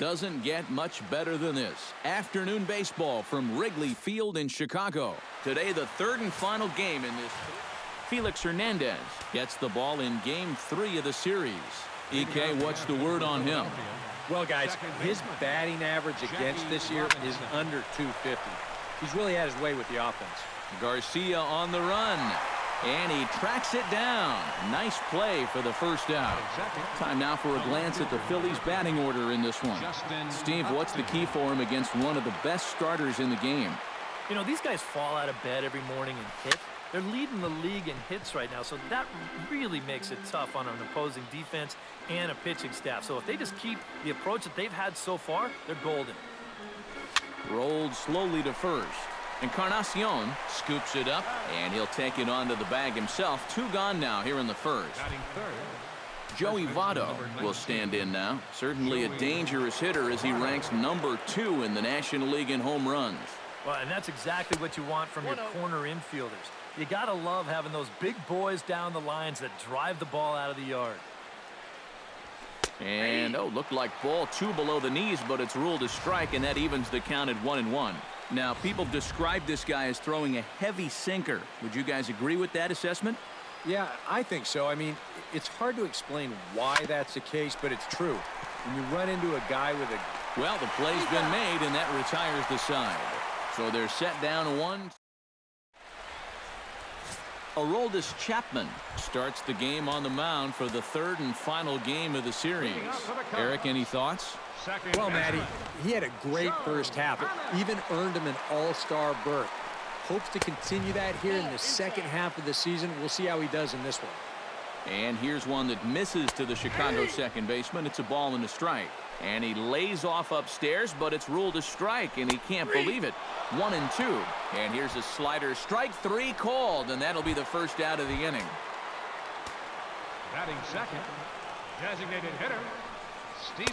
Doesn't get much better than this. Afternoon baseball from Wrigley Field in Chicago. Today, the third and final game in this. Felix Hernandez gets the ball in Game 3 of the series. EK, what's the word on him? Well, guys, his batting average against this year is under 250. He's really had his way with the offense. Garcia on the run. And he tracks it down. Nice play for the first out. Time now for a glance at the Phillies batting order in this one. Steve, what's the key for him against one of the best starters in the game? You know, these guys fall out of bed every morning and hit. They're leading the league in hits right now, so that really makes it tough on an opposing defense and a pitching staff. So if they just keep the approach that they've had so far, they're golden. Rolled slowly to first. Encarnacion scoops it up, and he'll take it onto the bag himself. 2 gone now here in the first. Joey Votto will stand in now. Certainly a dangerous hitter as he ranks number 2 in the National League in home runs. Well, and that's exactly what you want from your corner infielders. You got to love having those big boys down the lines that drive the ball out of the yard. And, looked like ball 2 below the knees, but it's ruled a strike, and that evens the count at 1-1. Now, people describe this guy as throwing a heavy sinker. Would you guys agree with that assessment? Yeah, I think so. I mean, it's hard to explain why that's the case, but it's true. When you run into a guy with a... Well, the play's been made, and that retires the side. So they're set down 1. Aroldis Chapman starts the game on the mound for the third and final game of the series. Eric, any thoughts? Well, Matty, he had a great first half. It even earned him an all-star berth. Hopes to continue that here in the second half of the season. We'll see how he does in this one. And here's one that misses to the Chicago second baseman. It's a ball and a strike. And he lays off upstairs, but it's ruled a strike, and he can't believe it. 1-2. And here's a slider. Strike 3 called, and that'll be the first out of the inning. Batting second, designated hitter,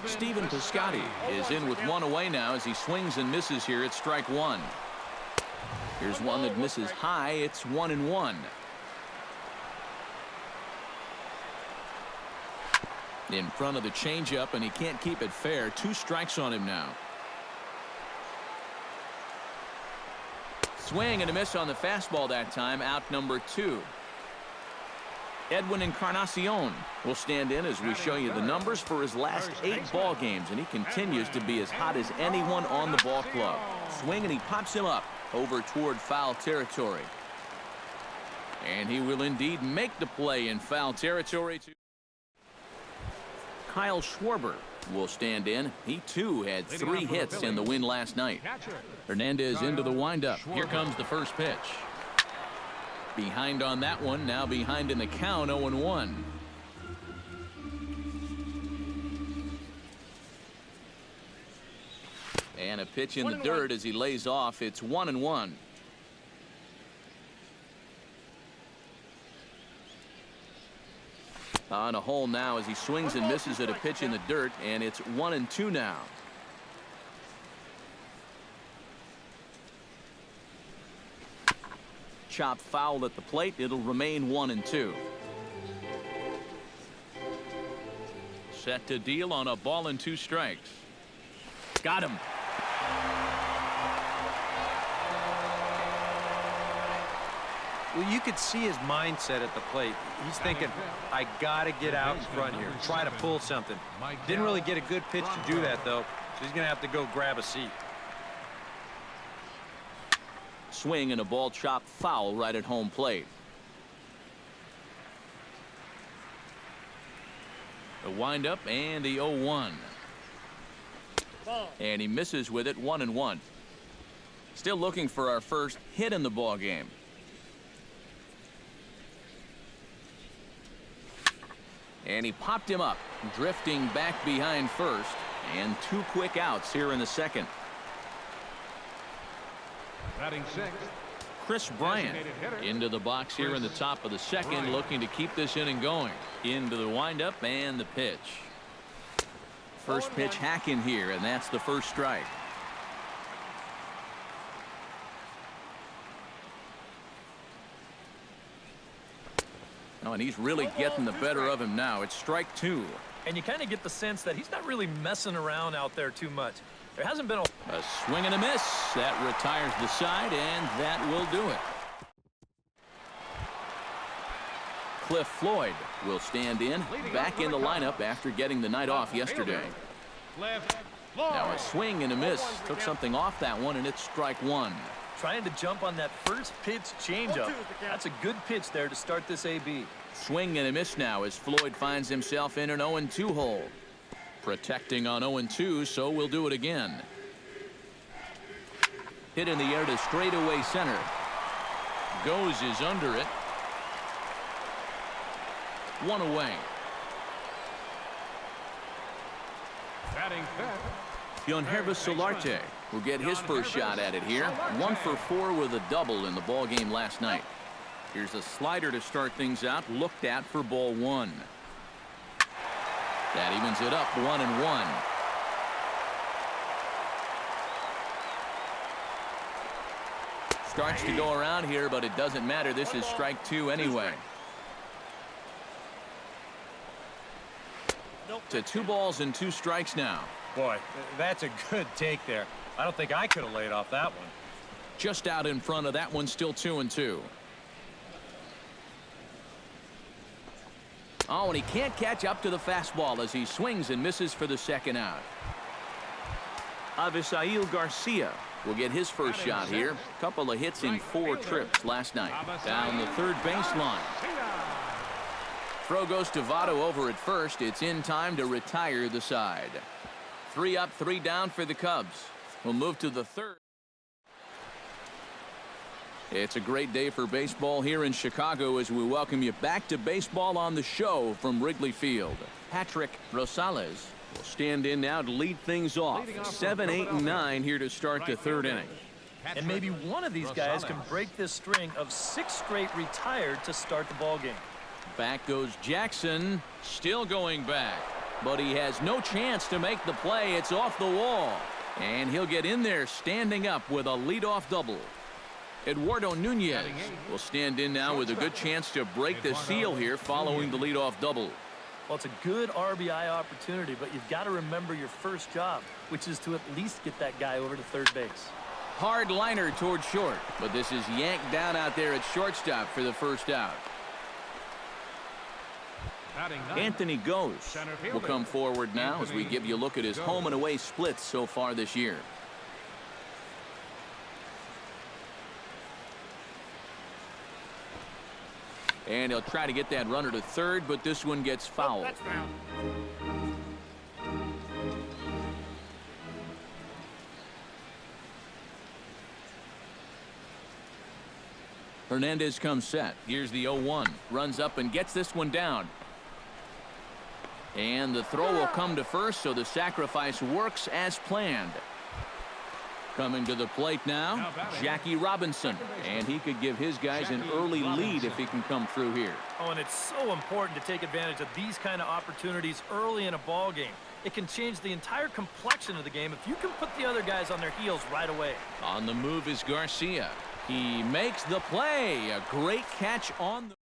Stephen Piscotty is in with 1 away now as he swings and misses here at strike 1. Here's one that misses high. It's 1-1. In front of the changeup, and he can't keep it fair. 2 strikes on him now. Swing and a miss on the fastball that time. Out number 2. Edwin Encarnacion will stand in as we show you the numbers for his last 8 ball games, and he continues to be as hot as anyone on the ball club. Swing, and he pops him up over toward foul territory. And he will indeed make the play in foul territory. Kyle Schwarber will stand in. He too had 3 hits in the win last night. Hernandez into the windup. Here comes the first pitch. Behind on that one, now behind in the count, 0-1. And a pitch in the dirt as he lays off. It's 1-1. On a hole now as he swings and misses at a pitch in the dirt, and it's 1-2 now. Chop foul at the plate. It'll remain 1-2. Set to deal on a ball and 2 strikes. Got him. Well, you could see his mindset at the plate. He's thinking, I got to get out in front here, try to pull something. Didn't really get a good pitch to do that, though, so he's going to have to go grab a seat. Swing and a ball chopped foul right at home plate. The windup and the 0-1. And he misses with it. 1-1. Still looking for our first hit in the ball game. And he popped him up, drifting back behind first, and 2 quick outs here in the second. batting sixth. Chris Bryant into the box here in the top of the second, looking to keep this inning going. Into the windup and the pitch. First pitch hack in here, and that's the first strike. Oh, and he's really getting the better of him now. It's strike 2. And you kind of get the sense that he's not really messing around out there too much. There hasn't been A swing and a miss. That retires the side, and that will do it. Cliff Floyd will stand in, back in the lineup after getting the night off yesterday. Now a swing and a miss. Took something off that one, and it's strike one. trying to jump on that first pitch changeup. That's a good pitch there to start this AB. Swing and a miss now as Floyd finds himself in an 0-2 hole. Protecting on 0-2, so we'll do it again. Hit in the air to straightaway center. Goes is under it. One away. Batting fifth. Yonhervis Solarte will get his first shot at it here. 1 for 4 with a double in the ball game last night. Here's a slider to start things out, looked at for ball one. That evens it up 1-1. Starts to go around here, but it doesn't matter. This is strike two anyway. To 2 balls and 2 strikes now. Boy, that's a good take there. I don't think I could have laid off that one. Just out in front of that one, still 2-2. Oh, and he can't catch up to the fastball as he swings and misses for the second out. Avisail Garcia will get his first shot here. Couple of hits in 4 trips last night. Down the third baseline. Throw goes to Votto over at first. It's in time to retire the side. 3 up, 3 down for the Cubs. We'll move to the third. It's a great day for baseball here in Chicago as we welcome you back to Baseball on the Show from Wrigley Field. Patrick Rosales will stand in now to lead things off. 7, 8, and 9 here to start the third inning. And maybe one of these guys can break this string of 6 straight retired to start the ball game. Back goes Jackson, still going back, but he has no chance to make the play. It's off the wall, and he'll get in there standing up with a leadoff double. Eduardo Nunez will stand in now with a good chance to break the seal here following the leadoff double. Well, it's a good RBI opportunity, but you've got to remember your first job, which is to at least get that guy over to third base. Hard liner toward short, but this is yanked down out there at shortstop for the first out. Anthony Gose will come forward now as we give you a look at his home and away splits so far this year. And he'll try to get that runner to third, but this one gets fouled. Hernandez comes set. Here's the 0-1. Runs up and gets this one down. And the throw will come to first, so the sacrifice works as planned. Coming to the plate now, Jackie Robinson. And he could give his guys an early lead if he can come through here. Oh, and it's so important to take advantage of these kind of opportunities early in a ball game. It can change the entire complexion of the game if you can put the other guys on their heels right away. On the move is Garcia. He makes the play. A great catch on the...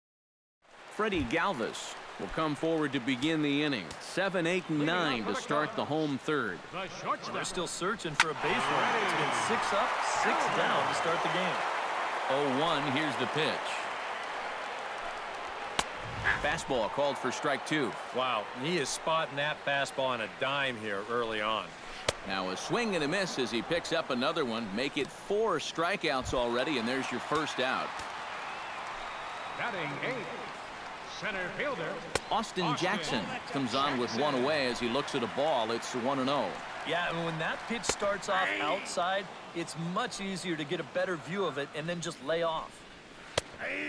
Freddie Galvis will come forward to begin the inning. 7, 8, and 9 to start the home third. They're still searching for a base runner. It's been 6 up, 6 down to start the game. 0-1. Here's the pitch. Fastball called for strike 2. Wow, he is spotting that fastball on a dime here early on. Now a swing and a miss as he picks up another one. Make it 4 strikeouts already, and there's your first out. Batting 8. Center fielder Austin Jackson comes on with 1 away as he looks at a ball. It's 1-0. Yeah, and when that pitch starts off outside, it's much easier to get a better view of it and then just lay off.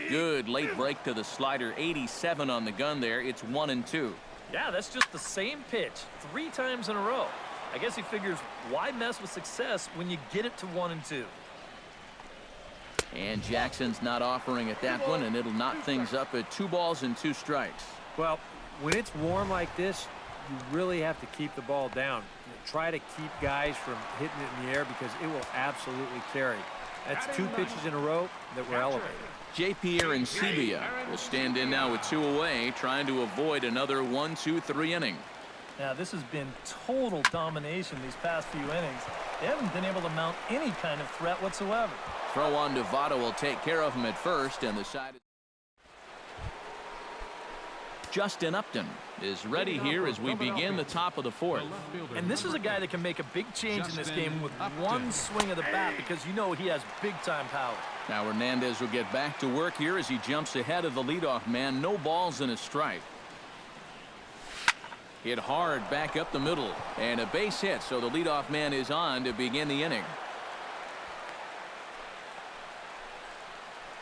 Good late break to the slider. 87 on the gun there. It's 1-2. Yeah, that's just the same pitch 3 times in a row. I guess he figures, why mess with success when you get it to 1-2? And Jackson's not offering at that one, and it'll knock things up at 2 balls and 2 strikes. Well, when it's warm like this, you really have to keep the ball down. Try to keep guys from hitting it in the air because it will absolutely carry. That's 2 pitches in a row that were elevated. J.P. Arencibia will stand in now with 2 away, trying to avoid another 1-2-3 inning. Now, this has been total domination these past few innings. They haven't been able to mount any kind of threat whatsoever. Throw on to Votto will take care of him at first, and the side. Justin Upton is ready here as we begin the top of the fourth. And this is a guy that can make a big change in this game with one swing of the bat, because you know he has big-time power. Now Hernandez will get back to work here as he jumps ahead of the leadoff man. No balls and a strike. Hit hard back up the middle, and a base hit, so the leadoff man is on to begin the inning.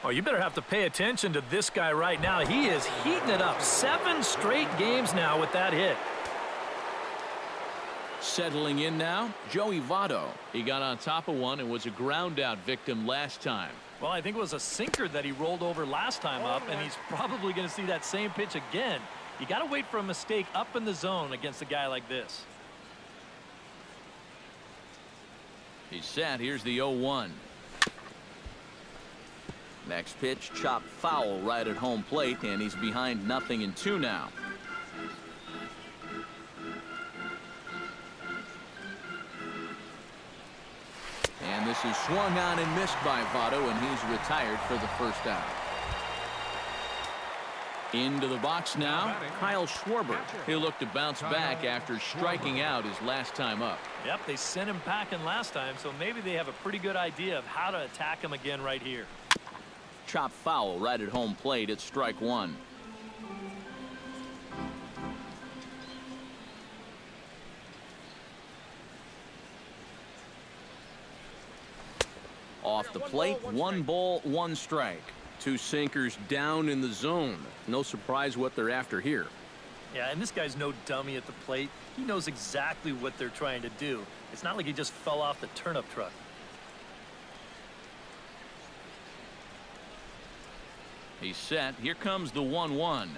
Oh, you better have to pay attention to this guy right now. He is heating it up. 7 straight games now with that hit. Settling in now, Joey Votto. He got on top of one and was a ground out victim last time. Well, I think it was a sinker that he rolled over last time up, and he's probably going to see that same pitch again. You got to wait for a mistake up in the zone against a guy like this. He's set. Here's the 0-1. Next pitch, chopped foul right at home plate, and he's behind 0-2 now. And this is swung on and missed by Votto, and he's retired for the first out. Into the box now, Kyle Schwarber. He'll look to bounce back after striking out his last time up. Yep, they sent him packing last time, so maybe they have a pretty good idea of how to attack him again right here. Chop foul right at home plate at strike one. Off the plate, 1 ball, 1 strike. 2 sinkers down in the zone. No surprise what they're after here. Yeah, and this guy's no dummy at the plate. He knows exactly what they're trying to do. It's not like he just fell off the turnip truck. He's set. Here comes the 1-1.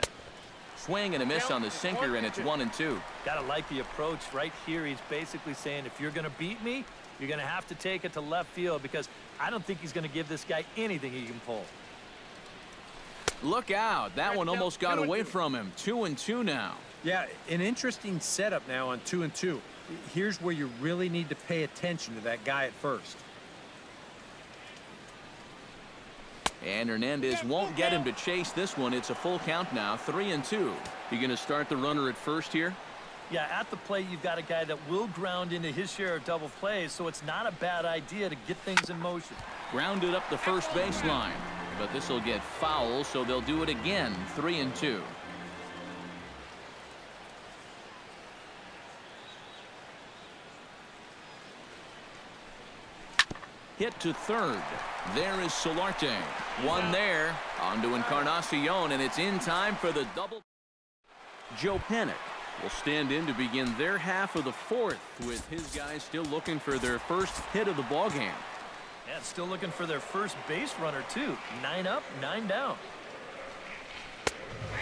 Swing and a miss on the sinker, and it's 1-2. Gotta like the approach right here. He's basically saying, if you're gonna beat me, you're gonna have to take it to left field, because I don't think he's gonna give this guy anything he can pull. Look out. That one almost got away from him. 2-2 now. Yeah, an interesting setup now on 2-2. Here's where you really need to pay attention to that guy at first. And Hernandez won't get him to chase this one. It's a full count now, 3-2. You going to start the runner at first here? Yeah, at the plate, you've got a guy that will ground into his share of double plays, so it's not a bad idea to get things in motion. Grounded up the first baseline, but this will get foul, so they'll do it again, 3-2. Hit to third. There is Solarte. One there. On to Encarnacion, and it's in time for the double. Joe Panik will stand in to begin their half of the fourth, with his guys still looking for their first hit of the ballgame. Yeah, still looking for their first base runner, too. 9 up, 9 down.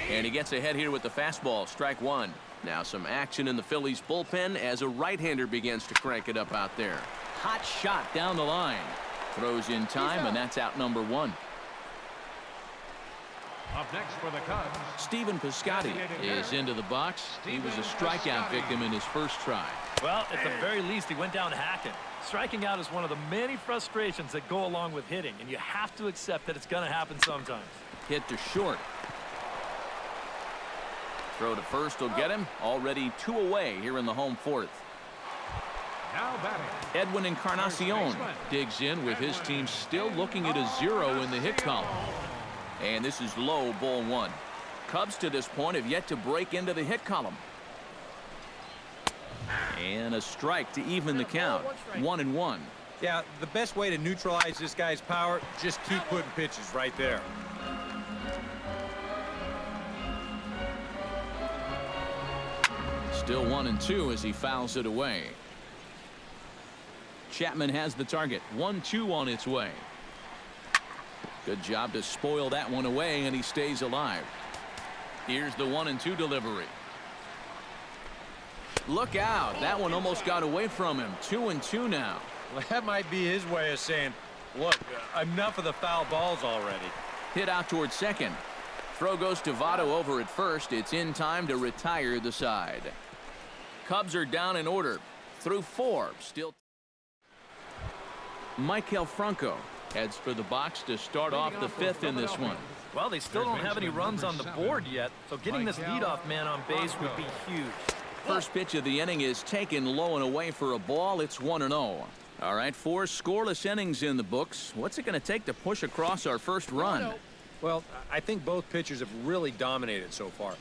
And he gets ahead here with the fastball, strike one. Now some action in the Phillies bullpen as a right-hander begins to crank it up out there. Hot shot down the line. Throws in time, and that's out number 1. Up next for the Cubs, Stephen Piscotty is into the box. He was a strikeout victim in his first try. Well, at the very least, he went down hacking. Striking out is one of the many frustrations that go along with hitting, and you have to accept that it's going to happen sometimes. Hit to short. Throw to first will get him. Already 2 away here in the home fourth. now batting. Edwin Encarnacion digs in with his team still looking at a 0 in the hit column. And this is low, ball 1. Cubs to this point have yet to break into the hit column. And a strike to even the count. 1-1. Yeah, the best way to neutralize this guy's power, just keep putting pitches right there. Still 1-2 as he fouls it away. Chapman has the target. 1-2 on its way. Good job to spoil that one away, and he stays alive. Here's the 1-2 delivery. Look out. That one almost got away from him. 2-2 now. Well, that might be his way of saying, look, enough of the foul balls already. Hit out towards second. Throw goes to Votto over at first. It's in time to retire the side. Cubs are down in order through 4. Still. Maikel Franco heads for the box to start off the 5th in this one. Well, they still don't have any runs on the board yet, so getting this leadoff man on base would be huge. First pitch of the inning is taken low and away for a ball. It's 1-0. All right, 4 scoreless innings in the books. What's it going to take to push across our first run? Well, I think both pitchers have really dominated so far.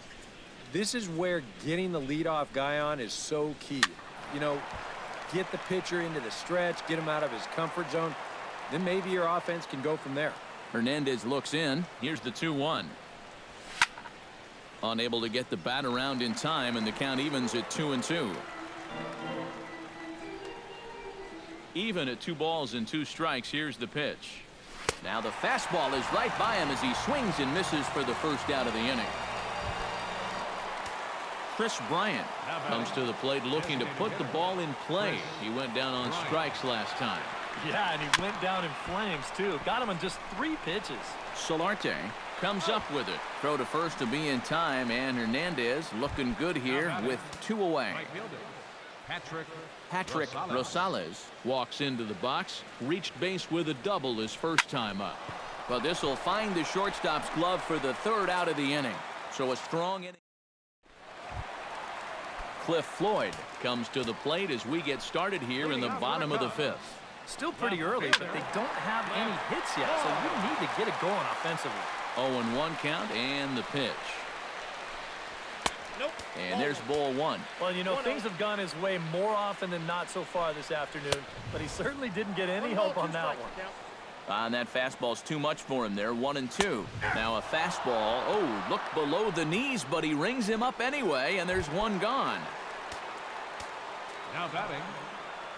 This is where getting the leadoff guy on is so key. You know, get the pitcher into the stretch, get him out of his comfort zone, then maybe your offense can go from there. Hernandez looks in. Here's the 2-1. Unable to get the bat around in time, and the count evens at 2-2. Even at 2 balls and 2 strikes. Here's the pitch. Now the fastball is right by him as he swings and misses for the first out of the inning. Chris Bryant comes to the plate looking to put the ball in play. He went down on strikes last time. Yeah, and he went down in flames, too. Got him on just 3 pitches. Solarte comes up with it. Throw to first to be in time, and Hernandez looking good here with 2 away. Patrick Rosales walks into the box, reached base with a double his first time up. But this will find the shortstop's glove for the 3rd out of the inning. So a strong inning. Cliff Floyd comes to the plate as we get started here in the bottom of the 5th. Still pretty early, but they don't have any hits yet, so you need to get it going offensively. 0-1 count and the pitch. And there's ball 1. Well, you know, things have gone his way more often than not so far this afternoon, but he certainly didn't get any help on that one. And that fastball's too much for him there. 1-2. Now a fastball. Oh, looked below the knees, but he rings him up anyway, and there's 1 gone. Now batting,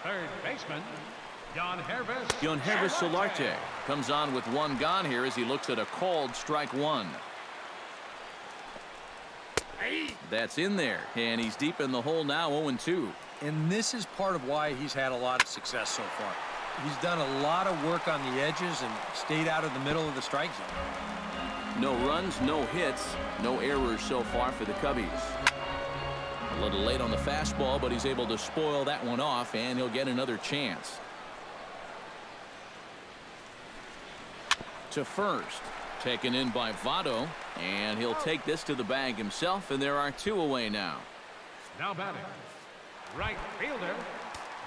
third baseman, Yangervis Solarte comes on with 1 gone here as he looks at a called strike 1. That's in there, and he's deep in the hole now. 0-2. And this is part of why he's had a lot of success so far. He's done a lot of work on the edges and stayed out of the middle of the strike zone. No runs, no hits, no errors so far for the Cubbies. A little late on the fastball, but he's able to spoil that one off, and he'll get another chance. To first, taken in by Votto, and he'll take this to the bag himself, and there are 2 away now. Now batting, right fielder,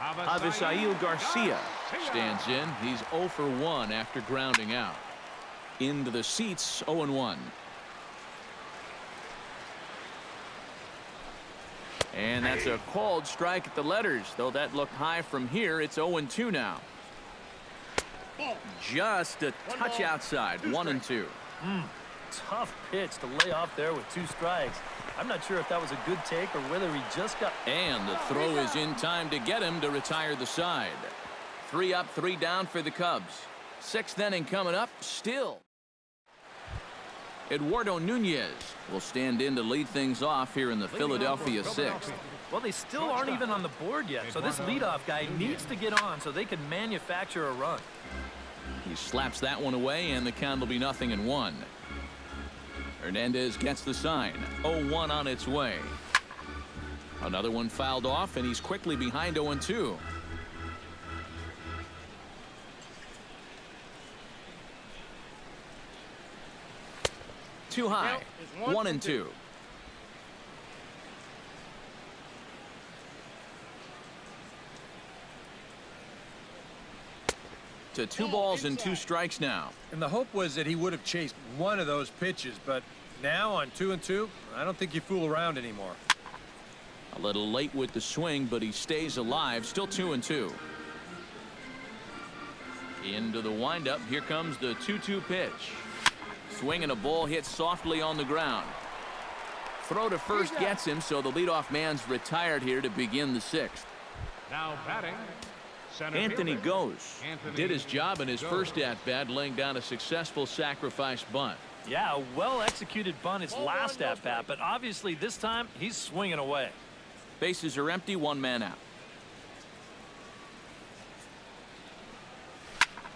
Avisail Garcia stands in. He's 0 for 1 after grounding out. Into the seats, 0-1. And that's a called strike at the letters, though that looked high from here. It's 0-2 now. Just a touch outside. 1-2. Tough pitch to lay off there with 2 strikes. I'm not sure if that was a good take or whether he just got. And the throw is in time to get him to retire the side. 3 up, 3 down for the Cubs. 6th inning coming up still. Eduardo Nunez will stand in to lead things off here in the Philadelphia 6th. Well, they still aren't even on the board yet, so this leadoff guy needs to get on so they can manufacture a run. He slaps that one away, and the count will be 0-1. Hernandez gets the sign. 0-1 on its way. Another one fouled off, and he's quickly behind 0-2. Too high. 1-2. To 2 balls and 2 strikes now. And the hope was that he would have chased one of those pitches, but now on 2-2, I don't think you fool around anymore. A little late with the swing, but he stays alive. Still 2-2. Into the windup. Here comes the 2-2 pitch. Swing and a ball hit softly on the ground. Throw to first gets him, so the leadoff man's retired here to begin the 6th. Now batting, Anthony goes. Did his job in his first at-bat, laying down a successful sacrifice bunt. Yeah, a well-executed bunt his last at-bat, but obviously this time he's swinging away. Bases are empty, 1 man out.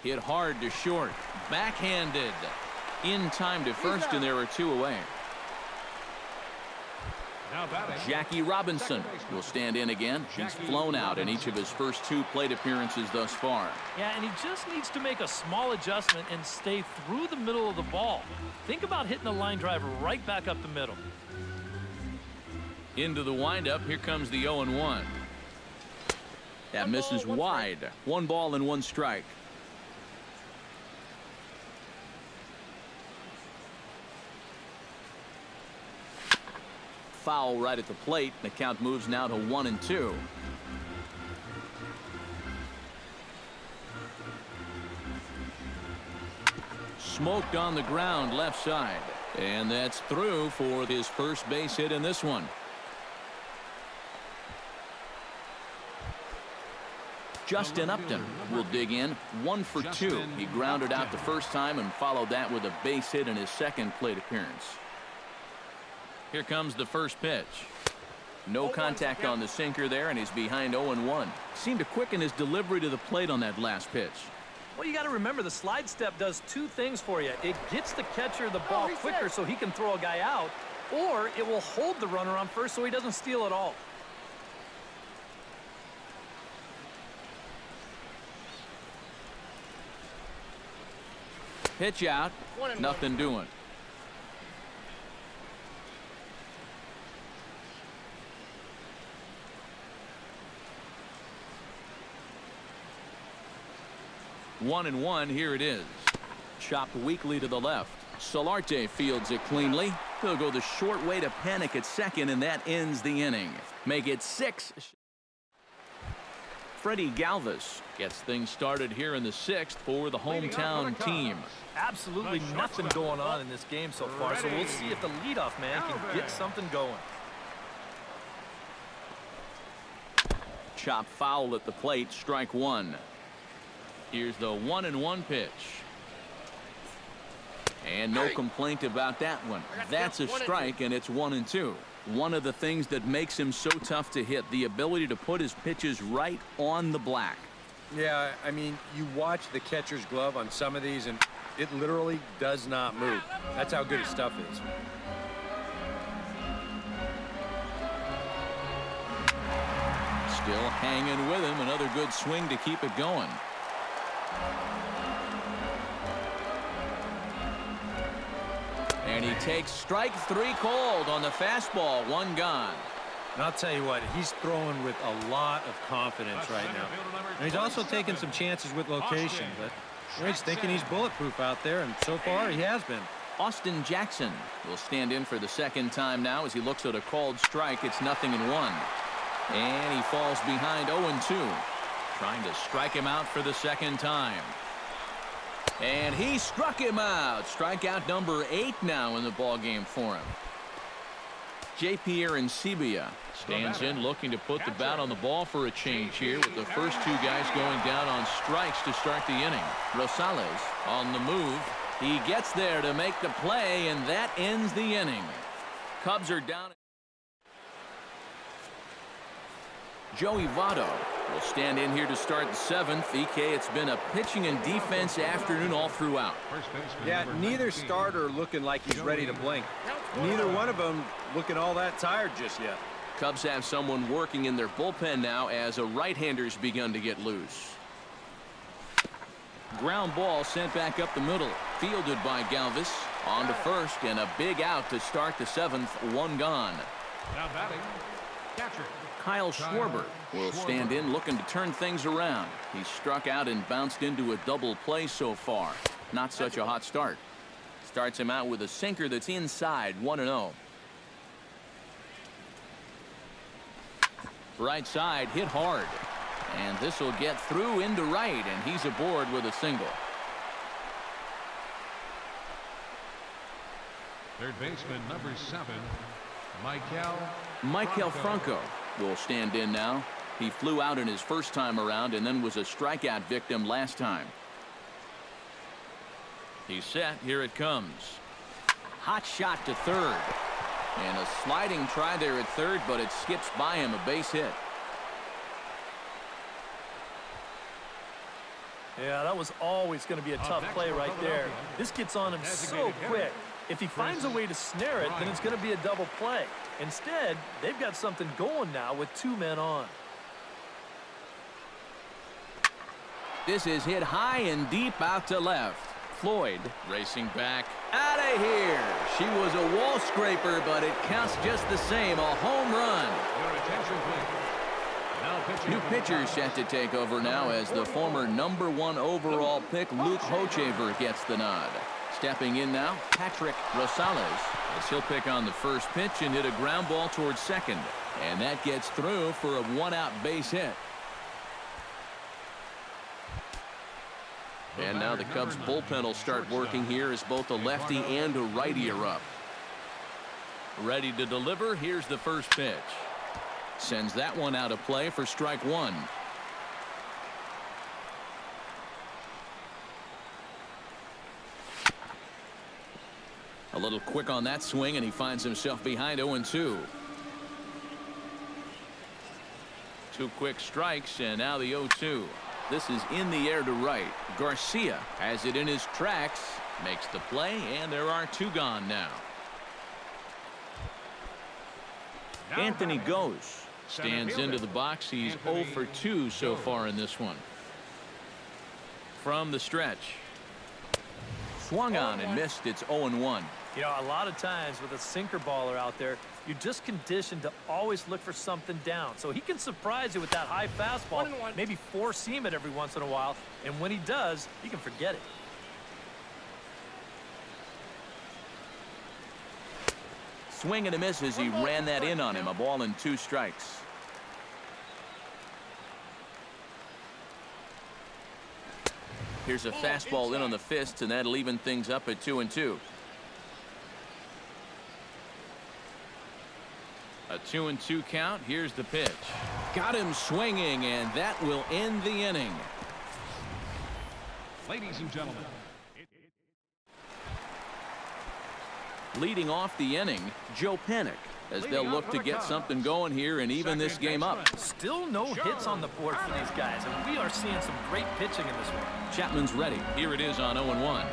Hit hard to short. Backhanded. In time to first, and there are 2 away. Now batting. Jackie Robinson will stand in again. He's flown out in each of his first 2 plate appearances thus far. Yeah, and he just needs to make a small adjustment and stay through the middle of the ball. Think about hitting a line drive right back up the middle. Into the windup. Here comes the 0-1. That misses wide. 1 ball and 1 strike. Foul right at the plate. The count moves now to 1-2. Smoked on the ground left side. And that's through for his first base hit in this one. Justin Upton will dig in. 1 for 2. He grounded out the first time and followed that with a base hit in his second plate appearance. Here comes the first pitch. No contact on the sinker there, and he's behind 0-1. Seemed to quicken his delivery to the plate on that last pitch. Well, you got to remember the slide step does 2 things for you. It gets the catcher the ball quicker so he can throw a guy out, or it will hold the runner on first so he doesn't steal it all. Pitch out. Nothing doing. One and one. Here it is. Chopped weakly to the left. Solarte fields it cleanly. He'll go the short way to panic at second, and that ends the inning. Make it 6. Freddie Galvis gets things started here in the 6th for the hometown team. Absolutely nothing going on in this game so far, so we'll see if the leadoff man can get something going. Chop foul at the plate. Strike 1. Here's the 1-1 pitch. And no complaint about that one. That's a strike, and it's 1-2. One of the things that makes him so tough to hit, the ability to put his pitches right on the black. Yeah, I mean, you watch the catcher's glove on some of these, and it literally does not move. That's how good his stuff is. Still hanging with him. Another good swing to keep it going. And he takes strike 3 cold on the fastball. 1 gone. And I'll tell you what, he's throwing with a lot of confidence right now. And he's also taking some chances with location, but he's thinking he's bulletproof out there, and so far he has been. Austin Jackson will stand in for the second time now as he looks at a called strike. It's 0-1. And he falls behind 0-2. Trying to strike him out for the second time. And he struck him out. Strikeout number 8 now in the ballgame for him. J.P. Arancibia stands in, looking to put the bat on the ball for a change here, with the first 2 guys going down on strikes to start the inning. Rosales on the move. He gets there to make the play, and that ends the inning. Cubs are down. Joey Votto will stand in here to start the 7th. EK, it's been a pitching and defense afternoon all throughout. Yeah, neither starter looking like he's ready to blink. Neither one of them looking all that tired just yet. Cubs have someone working in their bullpen now as a right-hander's begun to get loose. Ground ball sent back up the middle. Fielded by Galvis. On to first, and a big out to start the 7th. 1 gone. Now batting, catcher. Kyle Schwarber will stand in, looking to turn things around. He's struck out and bounced into a double play so far. Not such a hot start. Starts him out with a sinker that's inside. 1-0. Right side hit hard. And this will get through into right, and he's aboard with a single. Third baseman number 7, Michael Franco will stand in now. He flew out in his first time around and then was a strikeout victim last time. He's set. Here it comes. Hot shot to third. And a sliding try there at third, but it skips by him. A base hit. Yeah, that was always going to be a tough play right there. This gets on him so quick. If he finds a way to snare it, then it's going to be a double play. Instead, they've got something going now with 2 men on. This is hit high and deep out to left. Floyd racing back. Out of here. She was a wall scraper, but it counts just the same. A home run. Your attention, please. Now pitching New pitcher set to take over now as the former #1 overall pick Luke Hochevar gets the nod. Stepping in now, Patrick Rosales, as he'll pick on the first pitch and hit a ground ball towards second. And that gets through for a 1-out base hit. And now the Cubs bullpen will start working here as both a lefty and a righty are up. Ready to deliver. Here's the first pitch. Sends that one out of play for strike one. A little quick on that swing, and he finds himself behind 0-2. 2 quick strikes, and now the 0-2. This is in the air to right. Garcia has it in his tracks, makes the play, and there are 2 gone now. Anthony goes. Stands into the box. He's 0 for 2 so far in this one. From the stretch. Swung on and missed. It's 0-1. You know, a lot of times with a sinker baller out there, you're just conditioned to always look for something down. So he can surprise you with that high fastball, maybe four-seam it every once in a while, and when he does, you can forget it. Swing and a miss as he ran that in on him. A ball and 2 strikes. Here's a fastball in on the fist, and that'll even things up at 2-2. A 2-2 count. Here's the pitch. Got him swinging, and that will end the inning. Ladies and gentlemen. Leading off the inning, Joe Panic, as they'll look to get something going here and even this game up. Still no hits on the board for these guys, and we are seeing some great pitching in this one. Chapman's ready. Here it is on 0-1.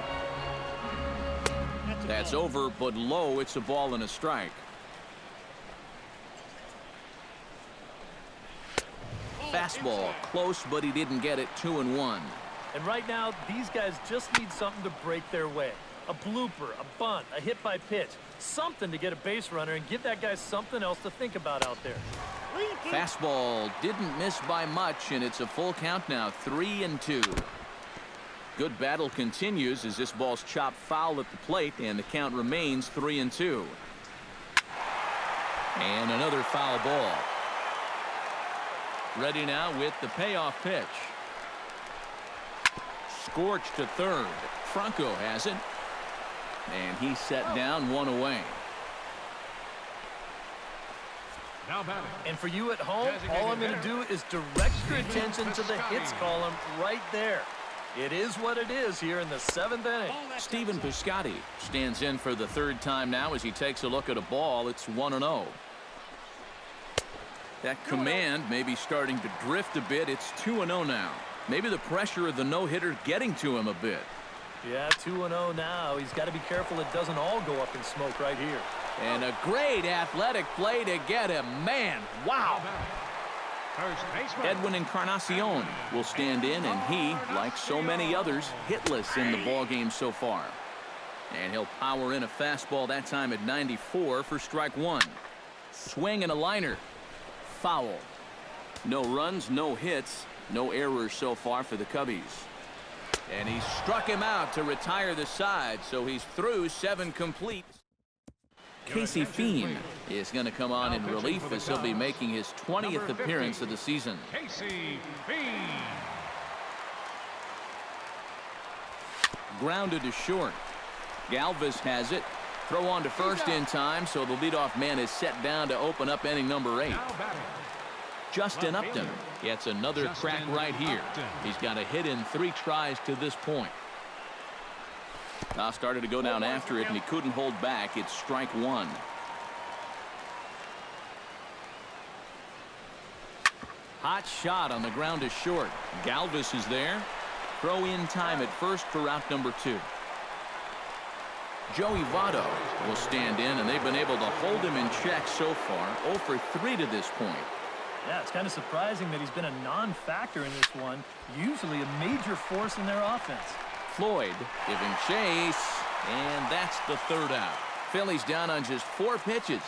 That's over, but low. It's a ball and a strike. Fastball close, but he didn't get it. 2-1. And right now, these guys just need something to break their way. A blooper, a bunt, a hit by pitch, something to get a base runner and give that guy something else to think about out there. Fastball didn't miss by much, and it's a full count now. 3-2. Good battle continues as this ball's chopped foul at the plate, and the count remains 3-2. And another foul ball. Ready now with the payoff pitch. Scorched to third. Franco has it. And he's set down, 1 away. Now batting. And for you at home, all I'm going to do is direct your attention to the hits column right there. It is what it is here in the 7th inning. Stephen Piscotty stands in for the 3rd time now as he takes a look at a ball. It's 1-0. That command may be starting to drift a bit. It's 2-0 now. Maybe the pressure of the no-hitter getting to him a bit. Yeah, 2-0 now. He's got to be careful it doesn't all go up in smoke right here. And a great athletic play to get him. Man, wow. First baseman. Edwin Encarnacion will stand in, and he, like so many others, hitless in the ballgame so far. And he'll power in a fastball that time at 94 for strike 1. Swing and a liner. Foul. No runs, no hits, no errors so far for the Cubbies. And he struck him out to retire the side, so he's through 7 complete. Casey Fiend is going to come on in relief as he'll be making his 20th appearance of the season. Casey Fiend. Grounded to short. Galvis has it. Throw on to first in time, so the leadoff man is set down to open up inning number 8. Now batting. Justin Upton gets another crack right here. He's got a hit in 3 tries to this point. Now started to go down after it, and he couldn't hold back. It's strike 1. Hot shot on the ground to short. Galvis is there. Throw in time at first for out number 2. Joey Votto will stand in, and they've been able to hold him in check so far. 0 for 3 to this point. Yeah, it's kind of surprising that he's been a non-factor in this one. Usually a major force in their offense. Floyd giving chase, and that's the 3rd out. Phillies down on just 4 pitches.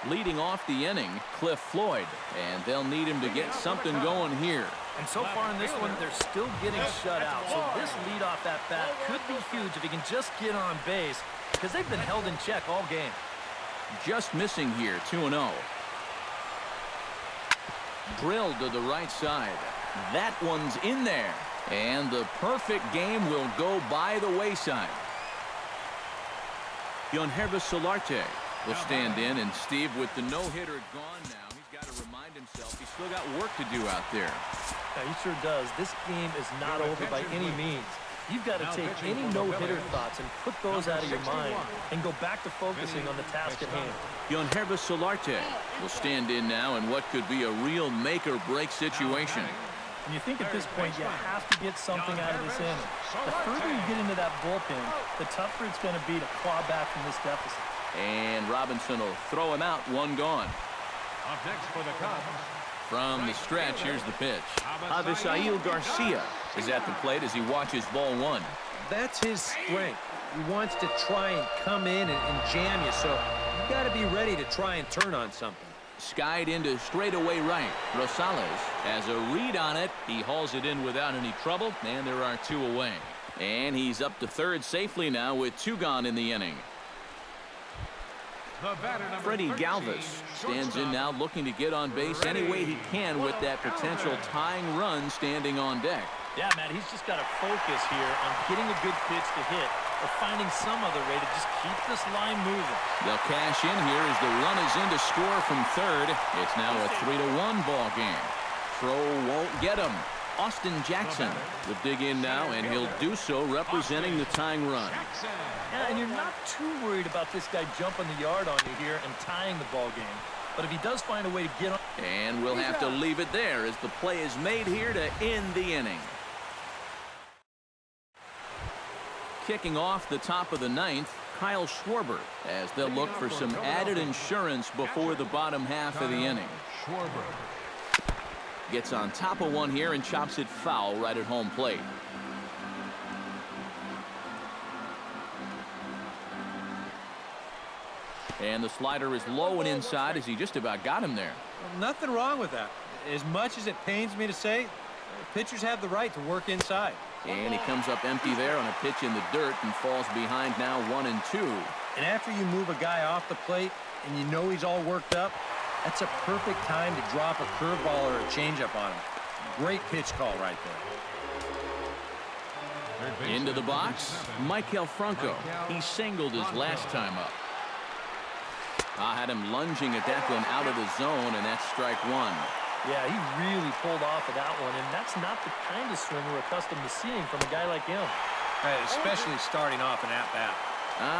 Leading off the inning, Cliff Floyd, and they'll need him to get something going here. And so far in this one, they're still getting shut out. So this leadoff at bat could be huge if he can just get on base, because they've been held in check all game. Just missing here, 2-0. Drilled to the right side. That one's in there. And the perfect game will go by the wayside. Yonhervis Solarte will stand in, and Steve, with the no-hitter gone now, he's got to remind himself he's still got work to do out there. Yeah, he sure does. This game is not over by any means. You've got to take any no-hitter thoughts and put those out of your mind and go back to focusing on the task at hand. Yonhervis Solarte will stand in now in what could be a real make-or-break situation. And you think at this point you have to get something out of this inning. The further you get into that bullpen, the tougher it's going to be to claw back from this deficit. And Robinson will throw him out, 1 gone. Up next for the Cubs. From the stretch, here's the pitch. Avisail Garcia is at the plate as he watches ball 1. That's his strength. He wants to try and come in and jam you, so you got to be ready to try and turn on something. Skied into straightaway right. Rosales has a read on it. He hauls it in without any trouble, and there are 2 away. And he's up to 3rd safely now with 2 gone in the inning. Freddie Galvis stands in now, looking to get on base any way he can with that potential tying run standing on deck. Yeah, Matt, he's just got to focus here on getting a good pitch to hit or finding some other way to just keep this line moving. They'll cash in here as the run is in to score from 3rd. It's now a 3-1 ball game. Throw won't get him. Austin Jackson will dig in now, and he'll do so representing the tying run. Yeah, and you're not too worried about this guy jumping the yard on you here and tying the ball game. But if he does find a way to get on... And we'll have to leave it there as the play is made here to end the inning. Kicking off the top of the 9th, Kyle Schwarber, as they'll look for some added insurance before the bottom half of the inning. Gets on top of one here and chops it foul right at home plate. And the slider is low and inside as he just about got him there. Well, nothing wrong with that. As much as it pains me to say, pitchers have the right to work inside. And he comes up empty there on a pitch in the dirt and falls behind now 1-2. And after you move a guy off the plate and you know he's all worked up, that's a perfect time to drop a curveball or a changeup on him. Great pitch call right there. Into the box, Maikel Franco. He singled his last time up. I had him lunging at that one out of the zone, and that's strike 1. Yeah, he really pulled off of that one, and that's not the kind of swing we're accustomed to seeing from a guy like him. Right, especially starting off an at-bat.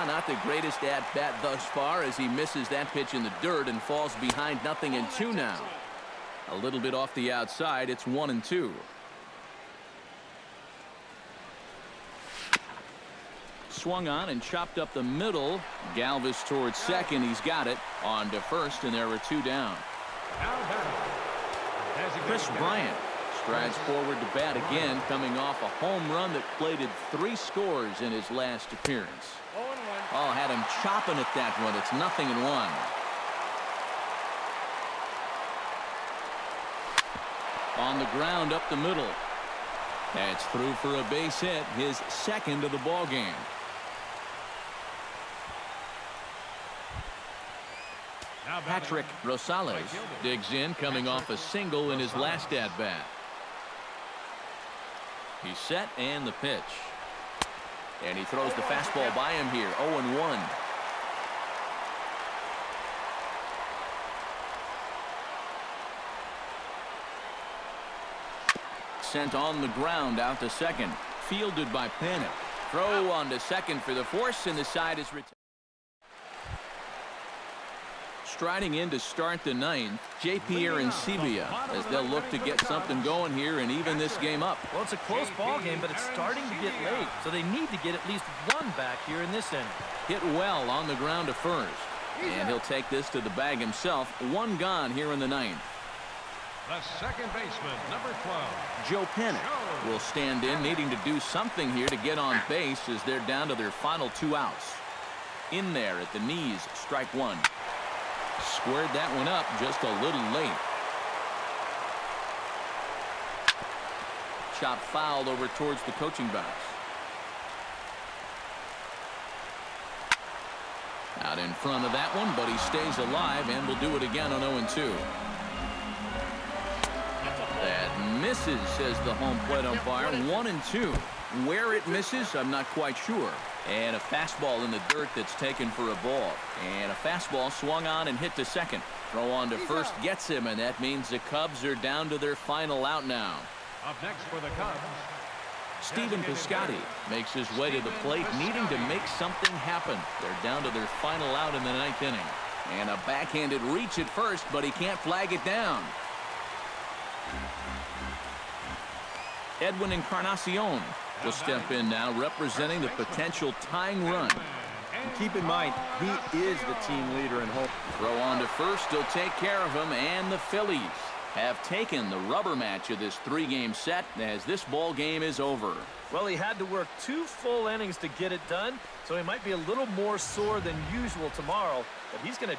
Not the greatest at-bat thus far as he misses that pitch in the dirt and falls behind 0-2 now. A little bit off the outside, it's 1-2. Swung on and chopped up the middle. Galvis towards second. He's got it. On to first, and there were 2 down. Chris Bryant strides forward to bat again, coming off a home run that plated 3 scores in his last appearance. Oh, had him chopping at that one. It's 0-1. On the ground up the middle. That's through for a base hit, his 2nd of the ball game. Patrick Rosales digs in, coming off a single in his last at-bat. He's set, and the pitch. And he throws the fastball by him here, 0-1. Sent on the ground out to second. Fielded by Panic. Throw on to second for the force, and the side is retired. Striding in to start the ninth, J.P. and Sebia, as they'll look to get something going here and even this game up. Well, it's a close ball game, but it's starting to get late, so they need to get at least one back here in this inning. Hit well on the ground to first, and he'll take this to the bag himself. One gone here in the ninth. The second baseman, number 12. Joe Panic will stand in, needing to do something here to get on base as they're down to their final 2 outs. In there at the knees, strike one. Squared that one up just a little late. Chop fouled over towards the coaching box. Out in front of that one, but he stays alive and will do it again on 0-2. That misses, says the home plate umpire. 1-2. Where it misses, I'm not quite sure. And a fastball in the dirt that's taken for a ball. And a fastball swung on and hit to second. Throw on to first gets him, and that means the Cubs are down to their final out now. Up next for the Cubs. Stephen Piscotty makes his way to the plate, needing to make something happen. They're down to their final out in the ninth inning. And a backhanded reach at first, but he can't flag it down. Edwin Encarnacion will step in now, representing the potential tying run. And keep in mind, he is the team leader in home. Throw on to first, he'll take care of him, and the Phillies have taken the rubber match of this 3-game set as this ball game is over. Well, he had to work 2 full innings to get it done, so he might be a little more sore than usual tomorrow, but he's going to